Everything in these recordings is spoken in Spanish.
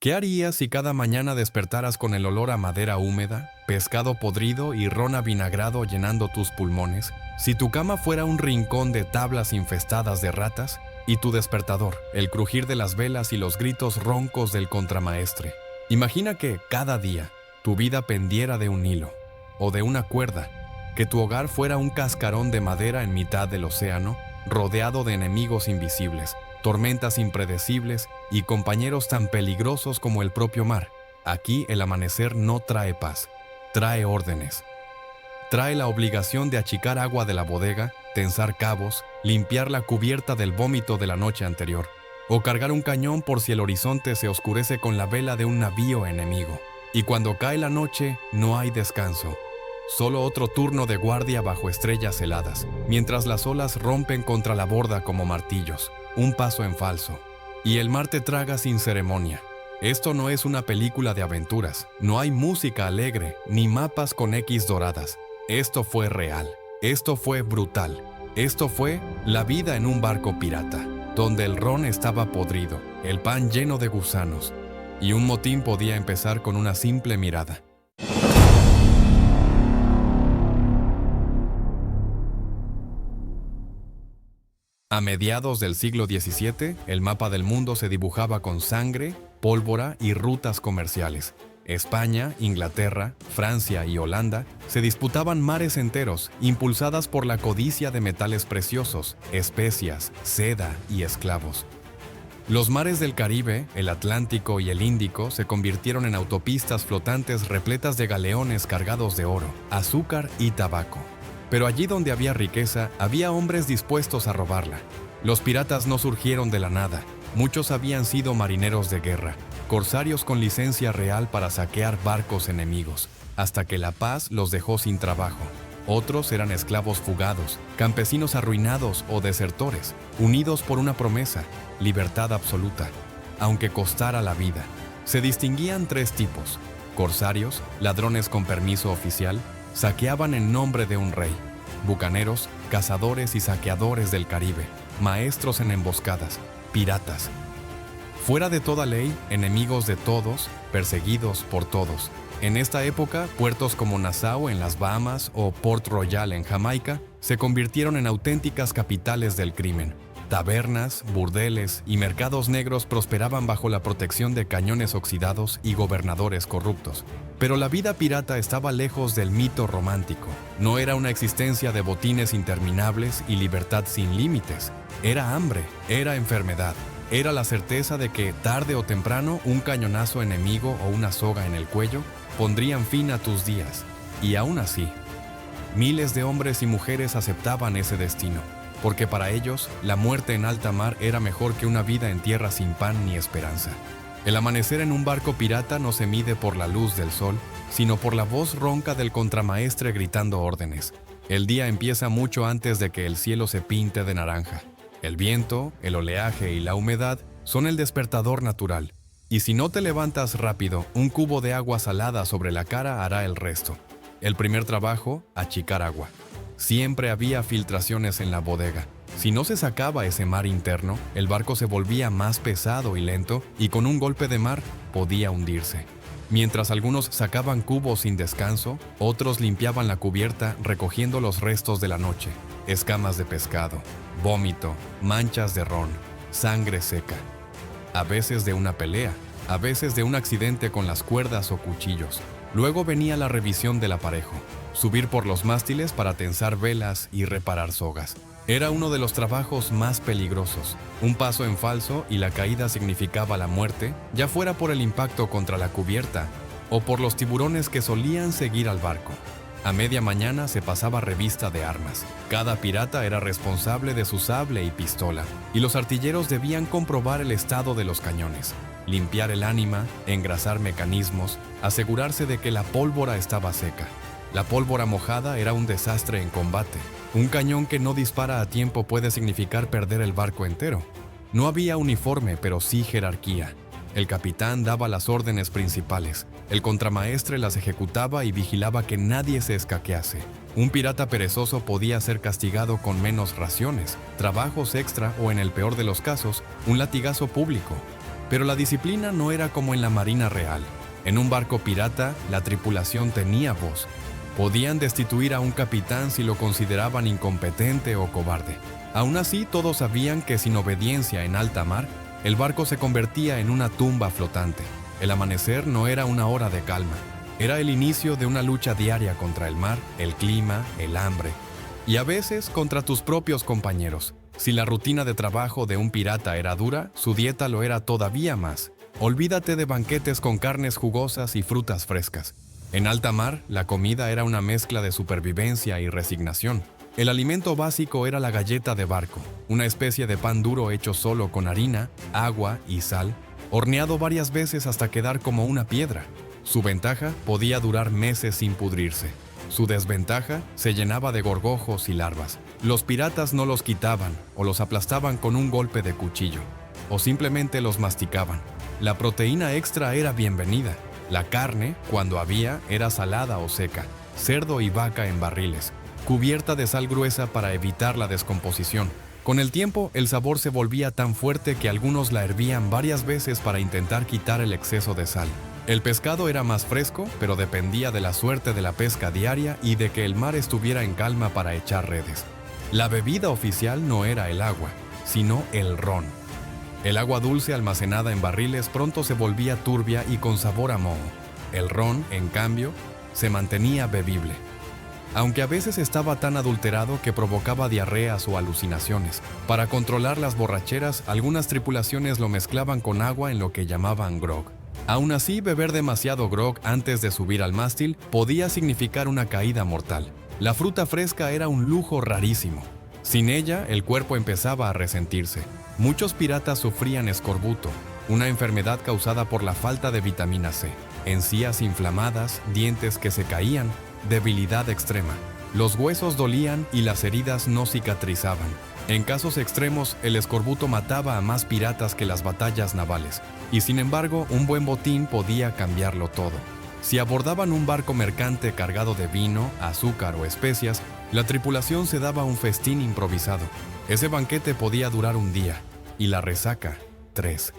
¿Qué harías si cada mañana despertaras con el olor a madera húmeda, pescado podrido y ron avinagrado llenando tus pulmones? Si tu cama fuera un rincón de tablas infestadas de ratas y tu despertador, el crujir de las velas y los gritos roncos del contramaestre. Imagina que cada día tu vida pendiera de un hilo o de una cuerda, que tu hogar fuera un cascarón de madera en mitad del océano, rodeado de enemigos invisibles, tormentas impredecibles y compañeros tan peligrosos como el propio mar. Aquí el amanecer no trae paz, trae órdenes. Trae la obligación de achicar agua de la bodega, tensar cabos, limpiar la cubierta del vómito de la noche anterior, o cargar un cañón por si el horizonte se oscurece con la vela de un navío enemigo. Y cuando cae la noche, no hay descanso. Solo otro turno de guardia bajo estrellas heladas, mientras las olas rompen contra la borda como martillos. Un paso en falso, y el mar te traga sin ceremonia. Esto no es una película de aventuras, no hay música alegre, ni mapas con X doradas. Esto fue real, esto fue brutal, esto fue la vida en un barco pirata, donde el ron estaba podrido, el pan lleno de gusanos, y un motín podía empezar con una simple mirada. A mediados del siglo XVII, el mapa del mundo se dibujaba con sangre, pólvora y rutas comerciales. España, Inglaterra, Francia y Holanda se disputaban mares enteros, impulsadas por la codicia de metales preciosos, especias, seda y esclavos. Los mares del Caribe, el Atlántico y el Índico se convirtieron en autopistas flotantes repletas de galeones cargados de oro, azúcar y tabaco. Pero allí donde había riqueza, había hombres dispuestos a robarla. Los piratas no surgieron de la nada. Muchos habían sido marineros de guerra, corsarios con licencia real para saquear barcos enemigos, hasta que la paz los dejó sin trabajo. Otros eran esclavos fugados, campesinos arruinados o desertores, unidos por una promesa, libertad absoluta, aunque costara la vida. Se distinguían tres tipos: corsarios, ladrones con permiso oficial, saqueaban en nombre de un rey; bucaneros, cazadores y saqueadores del Caribe, maestros en emboscadas, piratas. Fuera de toda ley, enemigos de todos, perseguidos por todos. En esta época, puertos como Nassau en las Bahamas o Port Royal en Jamaica se convirtieron en auténticas capitales del crimen. Tabernas, burdeles y mercados negros prosperaban bajo la protección de cañones oxidados y gobernadores corruptos. Pero la vida pirata estaba lejos del mito romántico. No era una existencia de botines interminables y libertad sin límites. Era hambre, era enfermedad. Era la certeza de que, tarde o temprano, un cañonazo enemigo o una soga en el cuello pondrían fin a tus días. Y aún así, miles de hombres y mujeres aceptaban ese destino, porque para ellos, la muerte en alta mar era mejor que una vida en tierra sin pan ni esperanza. El amanecer en un barco pirata no se mide por la luz del sol, sino por la voz ronca del contramaestre gritando órdenes. El día empieza mucho antes de que el cielo se pinte de naranja. El viento, el oleaje y la humedad son el despertador natural. Y si no te levantas rápido, un cubo de agua salada sobre la cara hará el resto. El primer trabajo, achicar agua. Siempre había filtraciones en la bodega. Si no se sacaba ese mar interno, el barco se volvía más pesado y lento, y con un golpe de mar podía hundirse. Mientras algunos sacaban cubos sin descanso, otros limpiaban la cubierta recogiendo los restos de la noche: escamas de pescado, vómito, manchas de ron, sangre seca. A veces de una pelea, a veces de un accidente con las cuerdas o cuchillos. Luego venía la revisión del aparejo, subir por los mástiles para tensar velas y reparar sogas. Era uno de los trabajos más peligrosos. Un paso en falso y la caída significaba la muerte, ya fuera por el impacto contra la cubierta o por los tiburones que solían seguir al barco. A media mañana se pasaba revista de armas. Cada pirata era responsable de su sable y pistola, y los artilleros debían comprobar el estado de los cañones, limpiar el ánima, engrasar mecanismos, asegurarse de que la pólvora estaba seca. La pólvora mojada era un desastre en combate. Un cañón que no dispara a tiempo puede significar perder el barco entero. No había uniforme, pero sí jerarquía. El capitán daba las órdenes principales. El contramaestre las ejecutaba y vigilaba que nadie se escaquease. Un pirata perezoso podía ser castigado con menos raciones, trabajos extra o, en el peor de los casos, un latigazo público. Pero la disciplina no era como en la Marina Real. En un barco pirata, la tripulación tenía voz. Podían destituir a un capitán si lo consideraban incompetente o cobarde. Aún así, todos sabían que sin obediencia en alta mar, el barco se convertía en una tumba flotante. El amanecer no era una hora de calma. Era el inicio de una lucha diaria contra el mar, el clima, el hambre. Y a veces contra tus propios compañeros. Si la rutina de trabajo de un pirata era dura, su dieta lo era todavía más. Olvídate de banquetes con carnes jugosas y frutas frescas. En alta mar, la comida era una mezcla de supervivencia y resignación. El alimento básico era la galleta de barco, una especie de pan duro hecho solo con harina, agua y sal, horneado varias veces hasta quedar como una piedra. Su ventaja podía durar meses sin pudrirse. Su desventaja se llenaba de gorgojos y larvas. Los piratas no los quitaban o los aplastaban con un golpe de cuchillo, o simplemente los masticaban. La proteína extra era bienvenida. La carne, cuando había, era salada o seca, cerdo y vaca en barriles, cubierta de sal gruesa para evitar la descomposición. Con el tiempo, el sabor se volvía tan fuerte que algunos la hervían varias veces para intentar quitar el exceso de sal. El pescado era más fresco, pero dependía de la suerte de la pesca diaria y de que el mar estuviera en calma para echar redes. La bebida oficial no era el agua, sino el ron. El agua dulce almacenada en barriles pronto se volvía turbia y con sabor a moho. El ron, en cambio, se mantenía bebible, aunque a veces estaba tan adulterado que provocaba diarreas o alucinaciones. Para controlar las borracheras, algunas tripulaciones lo mezclaban con agua en lo que llamaban grog. Aún así, beber demasiado grog antes de subir al mástil podía significar una caída mortal. La fruta fresca era un lujo rarísimo. Sin ella, el cuerpo empezaba a resentirse. Muchos piratas sufrían escorbuto, una enfermedad causada por la falta de vitamina C, encías inflamadas, dientes que se caían, debilidad extrema. Los huesos dolían y las heridas no cicatrizaban. En casos extremos, el escorbuto mataba a más piratas que las batallas navales, y sin embargo, un buen botín podía cambiarlo todo. Si abordaban un barco mercante cargado de vino, azúcar o especias, la tripulación se daba un festín improvisado. Ese banquete podía durar un día, y la resaca, 3.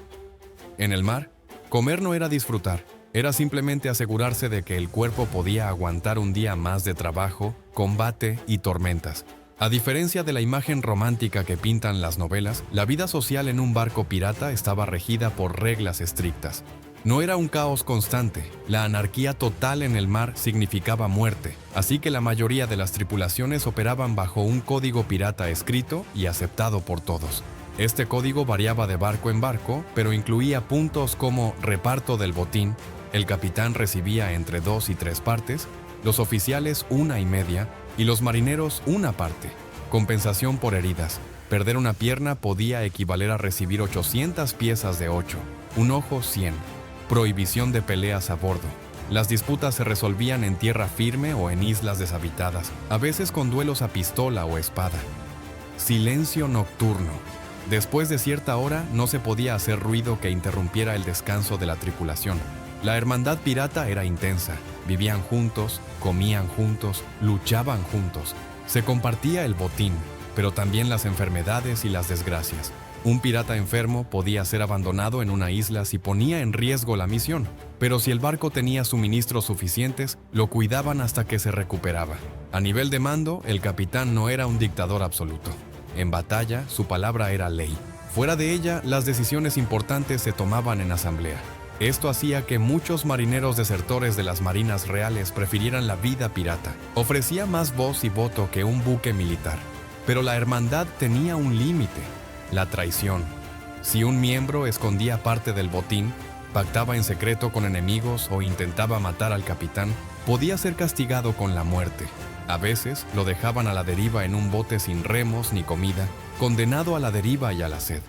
En el mar, comer no era disfrutar, era simplemente asegurarse de que el cuerpo podía aguantar un día más de trabajo, combate y tormentas. A diferencia de la imagen romántica que pintan las novelas, la vida social en un barco pirata estaba regida por reglas estrictas. No era un caos constante, la anarquía total en el mar significaba muerte, así que la mayoría de las tripulaciones operaban bajo un código pirata escrito y aceptado por todos. Este código variaba de barco en barco, pero incluía puntos como reparto del botín, el capitán recibía entre 2 y 3 partes, los oficiales 1,5 y los marineros 1 parte. Compensación por heridas. Perder una pierna podía equivaler a recibir 800 piezas de 8, un ojo 100. Prohibición de peleas a bordo. Las disputas se resolvían en tierra firme o en islas deshabitadas, a veces con duelos a pistola o espada. Silencio nocturno. Después de cierta hora no se podía hacer ruido que interrumpiera el descanso de la tripulación. La hermandad pirata era intensa. Vivían juntos, comían juntos, luchaban juntos. Se compartía el botín, pero también las enfermedades y las desgracias. Un pirata enfermo podía ser abandonado en una isla si ponía en riesgo la misión, pero si el barco tenía suministros suficientes, lo cuidaban hasta que se recuperaba. A nivel de mando, el capitán no era un dictador absoluto. En batalla, su palabra era ley. Fuera de ella, las decisiones importantes se tomaban en asamblea. Esto hacía que muchos marineros desertores de las marinas reales prefirieran la vida pirata. Ofrecía más voz y voto que un buque militar. Pero la hermandad tenía un límite: la traición. Si un miembro escondía parte del botín, pactaba en secreto con enemigos o intentaba matar al capitán, podía ser castigado con la muerte. A veces lo dejaban a la deriva en un bote sin remos ni comida, condenado a la deriva y a la sed.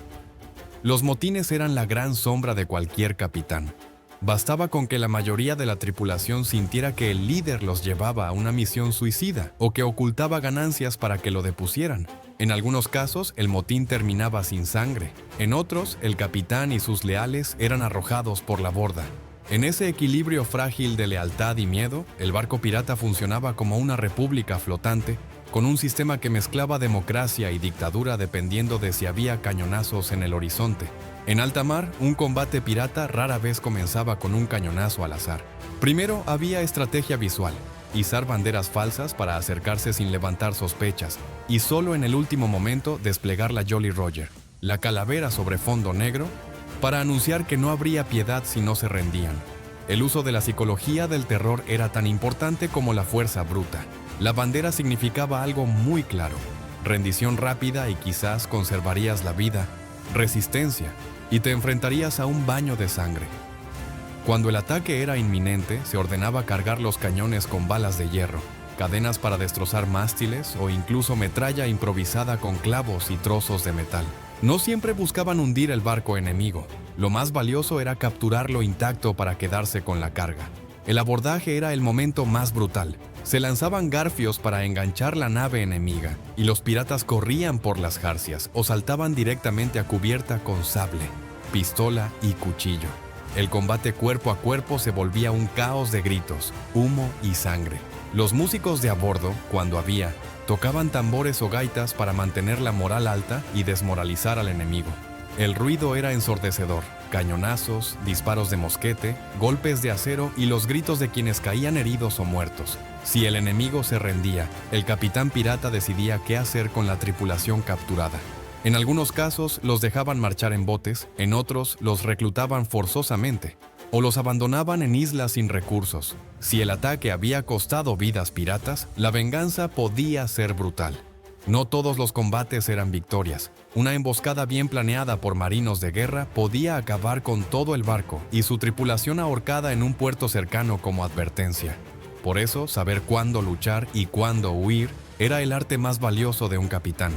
Los motines eran la gran sombra de cualquier capitán. Bastaba con que la mayoría de la tripulación sintiera que el líder los llevaba a una misión suicida o que ocultaba ganancias para que lo depusieran. En algunos casos, el motín terminaba sin sangre. En otros, el capitán y sus leales eran arrojados por la borda. En ese equilibrio frágil de lealtad y miedo, el barco pirata funcionaba como una república flotante con un sistema que mezclaba democracia y dictadura dependiendo de si había cañonazos en el horizonte. En alta mar, un combate pirata rara vez comenzaba con un cañonazo al azar. Primero había estrategia visual, izar banderas falsas para acercarse sin levantar sospechas, y solo en el último momento desplegar la Jolly Roger, la calavera sobre fondo negro, para anunciar que no habría piedad si no se rendían. El uso de la psicología del terror era tan importante como la fuerza bruta. La bandera significaba algo muy claro: rendición rápida y quizás conservarías la vida, resistencia, y te enfrentarías a un baño de sangre. Cuando el ataque era inminente, se ordenaba cargar los cañones con balas de hierro, cadenas para destrozar mástiles o incluso metralla improvisada con clavos y trozos de metal. No siempre buscaban hundir el barco enemigo. Lo más valioso era capturarlo intacto para quedarse con la carga. El abordaje era el momento más brutal. Se lanzaban garfios para enganchar la nave enemiga, y los piratas corrían por las jarcias o saltaban directamente a cubierta con sable, pistola y cuchillo. El combate cuerpo a cuerpo se volvía un caos de gritos, humo y sangre. Los músicos de a bordo, cuando había, tocaban tambores o gaitas para mantener la moral alta y desmoralizar al enemigo. El ruido era ensordecedor: cañonazos, disparos de mosquete, golpes de acero y los gritos de quienes caían heridos o muertos. Si el enemigo se rendía, el capitán pirata decidía qué hacer con la tripulación capturada. En algunos casos los dejaban marchar en botes, en otros los reclutaban forzosamente o los abandonaban en islas sin recursos. Si el ataque había costado vidas piratas, la venganza podía ser brutal. No todos los combates eran victorias. Una emboscada bien planeada por marinos de guerra podía acabar con todo el barco y su tripulación ahorcada en un puerto cercano como advertencia. Por eso, saber cuándo luchar y cuándo huir era el arte más valioso de un capitán.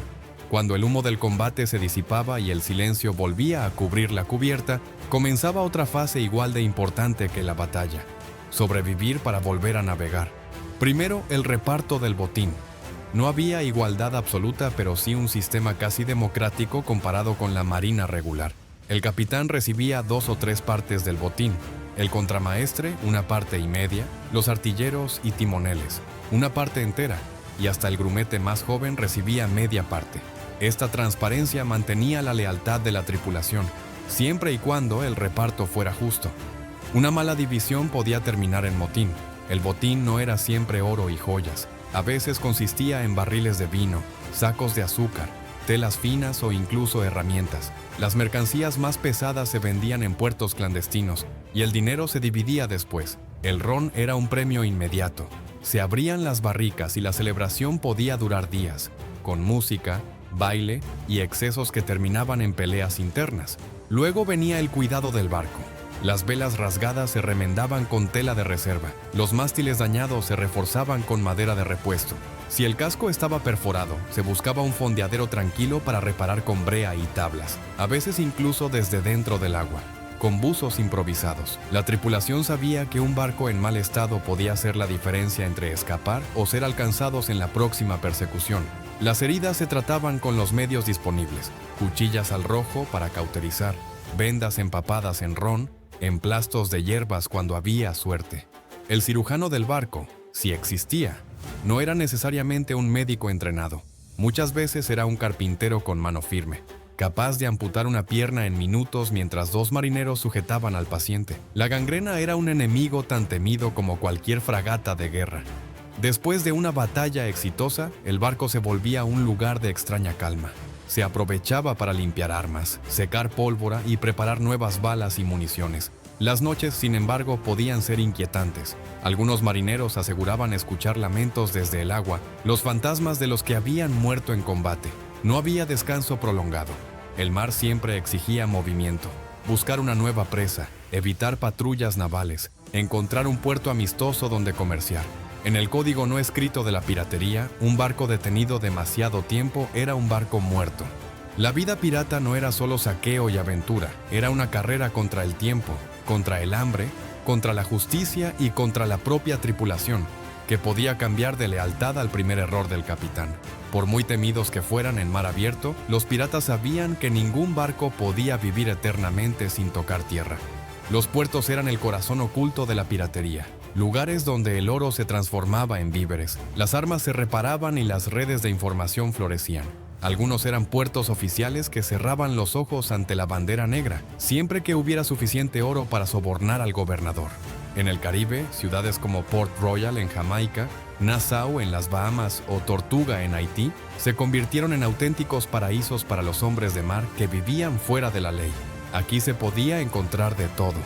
Cuando el humo del combate se disipaba y el silencio volvía a cubrir la cubierta, comenzaba otra fase igual de importante que la batalla: sobrevivir para volver a navegar. Primero, el reparto del botín. No había igualdad absoluta, pero sí un sistema casi democrático comparado con la marina regular. El capitán recibía 2 o 3 partes del botín, el contramaestre una parte y media, los artilleros y timoneles una parte entera, y hasta el grumete más joven recibía media parte. Esta transparencia mantenía la lealtad de la tripulación, siempre y cuando el reparto fuera justo. Una mala división podía terminar en motín. El botín no era siempre oro y joyas. A veces consistía en barriles de vino, sacos de azúcar, telas finas o incluso herramientas. Las mercancías más pesadas se vendían en puertos clandestinos y el dinero se dividía después. El ron era un premio inmediato. Se abrían las barricas y la celebración podía durar días, con música, baile y excesos que terminaban en peleas internas. Luego venía el cuidado del barco. Las velas rasgadas se remendaban con tela de reserva. Los mástiles dañados se reforzaban con madera de repuesto. Si el casco estaba perforado, se buscaba un fondeadero tranquilo para reparar con brea y tablas, a veces incluso desde dentro del agua, con buzos improvisados. La tripulación sabía que un barco en mal estado podía hacer la diferencia entre escapar o ser alcanzados en la próxima persecución. Las heridas se trataban con los medios disponibles: cuchillas al rojo para cauterizar, vendas empapadas en ron, emplastos de hierbas cuando había suerte. El cirujano del barco, si existía, no era necesariamente un médico entrenado. Muchas veces era un carpintero con mano firme, capaz de amputar una pierna en minutos mientras 2 marineros sujetaban al paciente. La gangrena era un enemigo tan temido como cualquier fragata de guerra. Después de una batalla exitosa, el barco se volvía un lugar de extraña calma. Se aprovechaba para limpiar armas, secar pólvora y preparar nuevas balas y municiones. Las noches, sin embargo, podían ser inquietantes. Algunos marineros aseguraban escuchar lamentos desde el agua, los fantasmas de los que habían muerto en combate. No había descanso prolongado. El mar siempre exigía movimiento: buscar una nueva presa, evitar patrullas navales, encontrar un puerto amistoso donde comerciar. En el código no escrito de la piratería, un barco detenido demasiado tiempo era un barco muerto. La vida pirata no era solo saqueo y aventura, era una carrera contra el tiempo, contra el hambre, contra la justicia y contra la propia tripulación, que podía cambiar de lealtad al primer error del capitán. Por muy temidos que fueran en mar abierto, los piratas sabían que ningún barco podía vivir eternamente sin tocar tierra. Los puertos eran el corazón oculto de la piratería. lugares donde el oro se transformaba en víveres, las armas se reparaban y las redes de información florecían. Algunos eran puertos oficiales que cerraban los ojos ante la bandera negra, siempre que hubiera suficiente oro para sobornar al gobernador. En el Caribe, ciudades como Port Royal en Jamaica, Nassau en las Bahamas o Tortuga en Haití se convirtieron en auténticos paraísos para los hombres de mar que vivían fuera de la ley. Aquí se podía encontrar de todo: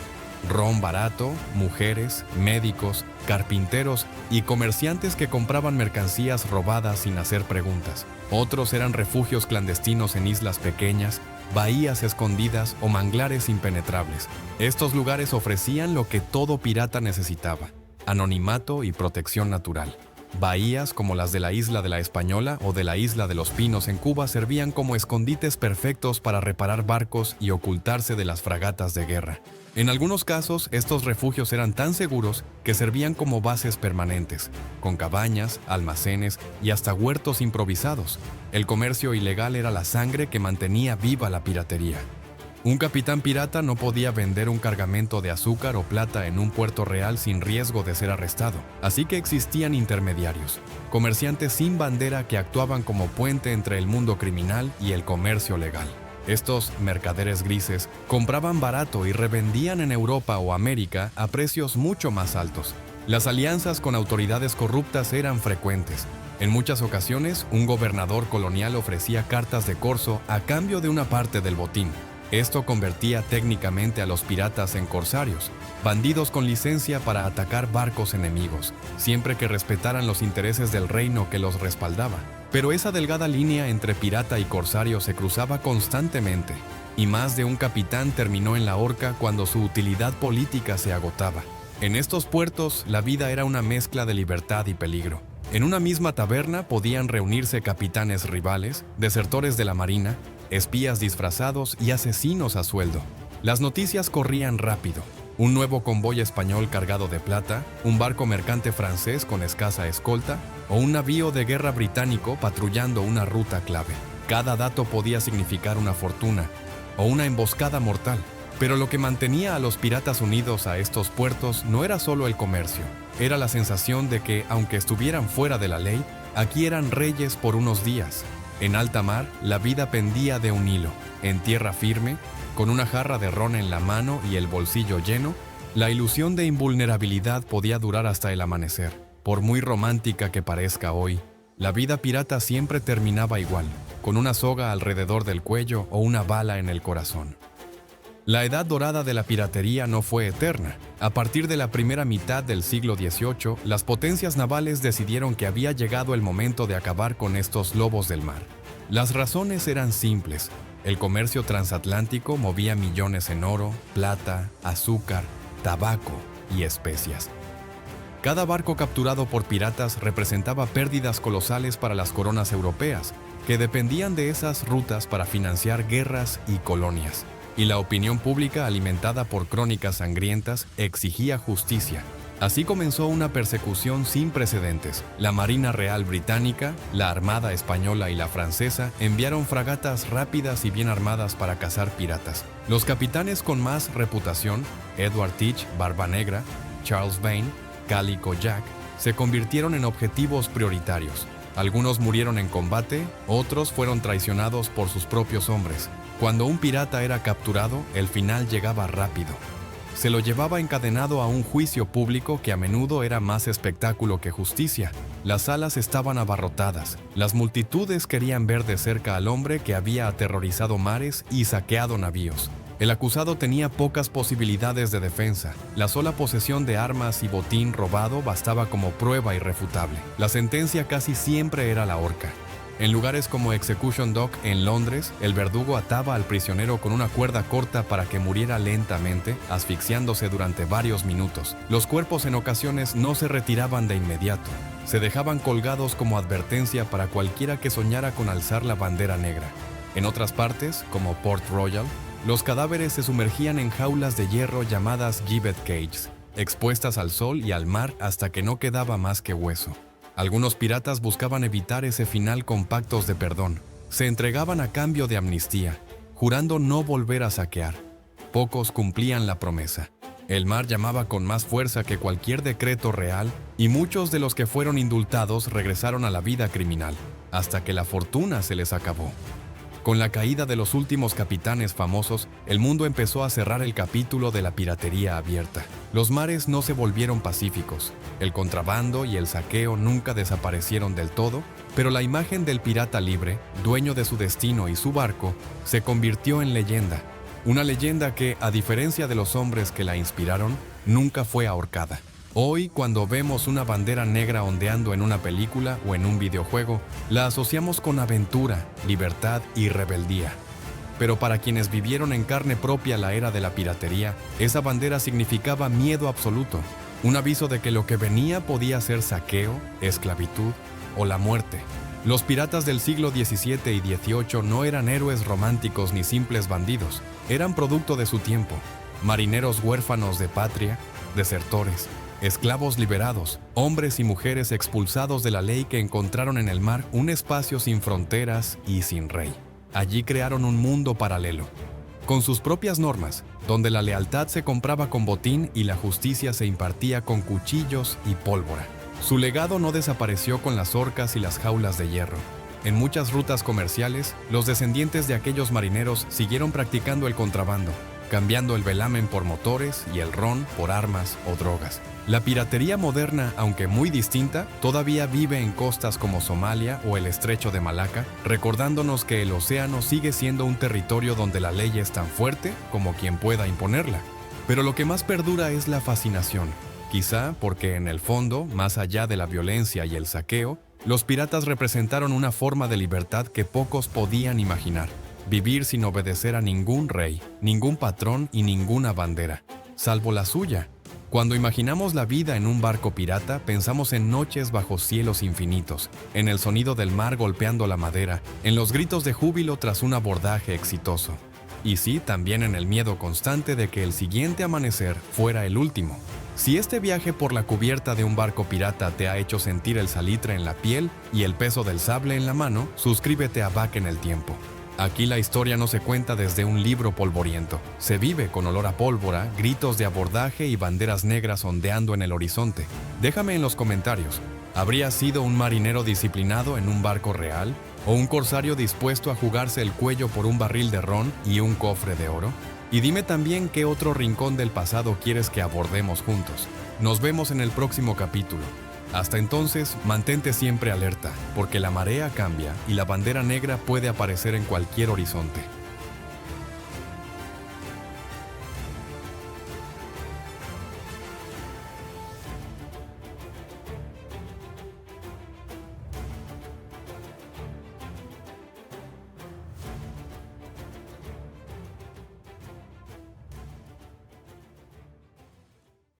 ron barato, mujeres, médicos, carpinteros y comerciantes que compraban mercancías robadas sin hacer preguntas. Otros eran refugios clandestinos en islas pequeñas, bahías escondidas o manglares impenetrables. Estos lugares ofrecían lo que todo pirata necesitaba: anonimato y protección natural. Bahías como las de la isla de la Española o de la isla de los Pinos en Cuba servían como escondites perfectos para reparar barcos y ocultarse de las fragatas de guerra. En algunos casos, estos refugios eran tan seguros que servían como bases permanentes, con cabañas, almacenes y hasta huertos improvisados. El comercio ilegal era la sangre que mantenía viva la piratería. Un capitán pirata no podía vender un cargamento de azúcar o plata en un puerto real sin riesgo de ser arrestado, así que existían intermediarios, comerciantes sin bandera que actuaban como puente entre el mundo criminal y el comercio legal. Estos mercaderes grises compraban barato y revendían en Europa o América a precios mucho más altos. Las alianzas con autoridades corruptas eran frecuentes. En muchas ocasiones, un gobernador colonial ofrecía cartas de corso a cambio de una parte del botín. Esto convertía técnicamente a los piratas en corsarios, bandidos con licencia para atacar barcos enemigos, siempre que respetaran los intereses del reino que los respaldaba. Pero esa delgada línea entre pirata y corsario se cruzaba constantemente, y más de un capitán terminó en la horca cuando su utilidad política se agotaba. En estos puertos, la vida era una mezcla de libertad y peligro. En una misma taberna podían reunirse capitanes rivales, desertores de la marina, espías disfrazados y asesinos a sueldo. Las noticias corrían rápido. Un nuevo convoy español cargado de plata, un barco mercante francés con escasa escolta o un navío de guerra británico patrullando una ruta clave. Cada dato podía significar una fortuna o una emboscada mortal. Pero lo que mantenía a los piratas unidos a estos puertos no era solo el comercio. Era la sensación de que, aunque estuvieran fuera de la ley, aquí eran reyes por unos días. En alta mar, la vida pendía de un hilo. En tierra firme, con una jarra de ron en la mano y el bolsillo lleno, la ilusión de invulnerabilidad podía durar hasta el amanecer. Por muy romántica que parezca hoy, la vida pirata siempre terminaba igual, con una soga alrededor del cuello o una bala en el corazón. La edad dorada de la piratería no fue eterna. A partir de la primera mitad del siglo XVIII, las potencias navales decidieron que había llegado el momento de acabar con estos lobos del mar. Las razones eran simples. El comercio transatlántico movía millones en oro, plata, azúcar, tabaco y especias. Cada barco capturado por piratas representaba pérdidas colosales para las coronas europeas, que dependían de esas rutas para financiar guerras y colonias. Y la opinión pública, alimentada por crónicas sangrientas, exigía justicia. Así comenzó una persecución sin precedentes. La Marina Real Británica, la Armada Española y la Francesa enviaron fragatas rápidas y bien armadas para cazar piratas. Los capitanes con más reputación, Edward Teach, Barba Negra, Charles Vane, Calico Jack, se convirtieron en objetivos prioritarios. Algunos murieron en combate, otros fueron traicionados por sus propios hombres. Cuando un pirata era capturado, el final llegaba rápido. Se lo llevaba encadenado a un juicio público que a menudo era más espectáculo que justicia. Las salas estaban abarrotadas. Las multitudes querían ver de cerca al hombre que había aterrorizado mares y saqueado navíos. El acusado tenía pocas posibilidades de defensa. La sola posesión de armas y botín robado bastaba como prueba irrefutable. La sentencia casi siempre era la horca. En lugares como Execution Dock en Londres, el verdugo ataba al prisionero con una cuerda corta para que muriera lentamente, asfixiándose durante varios minutos. Los cuerpos en ocasiones no se retiraban de inmediato. Se dejaban colgados como advertencia para cualquiera que soñara con alzar la bandera negra. En otras partes, como Port Royal, los cadáveres se sumergían en jaulas de hierro llamadas gibbet cages, expuestas al sol y al mar hasta que no quedaba más que hueso. Algunos piratas buscaban evitar ese final con pactos de perdón. Se entregaban a cambio de amnistía, jurando no volver a saquear. Pocos cumplían la promesa. El mar llamaba con más fuerza que cualquier decreto real y muchos de los que fueron indultados regresaron a la vida criminal, hasta que la fortuna se les acabó. Con la caída de los últimos capitanes famosos, el mundo empezó a cerrar el capítulo de la piratería abierta. Los mares no se volvieron pacíficos, el contrabando y el saqueo nunca desaparecieron del todo, pero la imagen del pirata libre, dueño de su destino y su barco, se convirtió en leyenda. Una leyenda que, a diferencia de los hombres que la inspiraron, nunca fue ahorcada. Hoy, cuando vemos una bandera negra ondeando en una película o en un videojuego, la asociamos con aventura, libertad y rebeldía. Pero para quienes vivieron en carne propia la era de la piratería, esa bandera significaba miedo absoluto, un aviso de que lo que venía podía ser saqueo, esclavitud o la muerte. Los piratas del siglo XVII y XVIII no eran héroes románticos ni simples bandidos, eran producto de su tiempo, marineros huérfanos de patria, desertores, esclavos liberados, hombres y mujeres expulsados de la ley que encontraron en el mar un espacio sin fronteras y sin rey. Allí crearon un mundo paralelo, con sus propias normas, donde la lealtad se compraba con botín y la justicia se impartía con cuchillos y pólvora. Su legado no desapareció con las orcas y las jaulas de hierro. En muchas rutas comerciales, los descendientes de aquellos marineros siguieron practicando el contrabando, cambiando el velamen por motores y el ron por armas o drogas. La piratería moderna, aunque muy distinta, todavía vive en costas como Somalia o el estrecho de Malaca, recordándonos que el océano sigue siendo un territorio donde la ley es tan fuerte como quien pueda imponerla. Pero lo que más perdura es la fascinación, quizá porque en el fondo, más allá de la violencia y el saqueo, los piratas representaron una forma de libertad que pocos podían imaginar. Vivir sin obedecer a ningún rey, ningún patrón y ninguna bandera, salvo la suya. Cuando imaginamos la vida en un barco pirata, pensamos en noches bajo cielos infinitos, en el sonido del mar golpeando la madera, en los gritos de júbilo tras un abordaje exitoso. Y sí, también en el miedo constante de que el siguiente amanecer fuera el último. Si este viaje por la cubierta de un barco pirata te ha hecho sentir el salitre en la piel y el peso del sable en la mano, suscríbete a Back en el Tiempo. Aquí la historia no se cuenta desde un libro polvoriento. Se vive con olor a pólvora, gritos de abordaje y banderas negras ondeando en el horizonte. Déjame en los comentarios, ¿habrías sido un marinero disciplinado en un barco real? ¿O un corsario dispuesto a jugarse el cuello por un barril de ron y un cofre de oro? Y dime también qué otro rincón del pasado quieres que abordemos juntos. Nos vemos en el próximo capítulo. Hasta entonces, mantente siempre alerta, porque la marea cambia y la bandera negra puede aparecer en cualquier horizonte.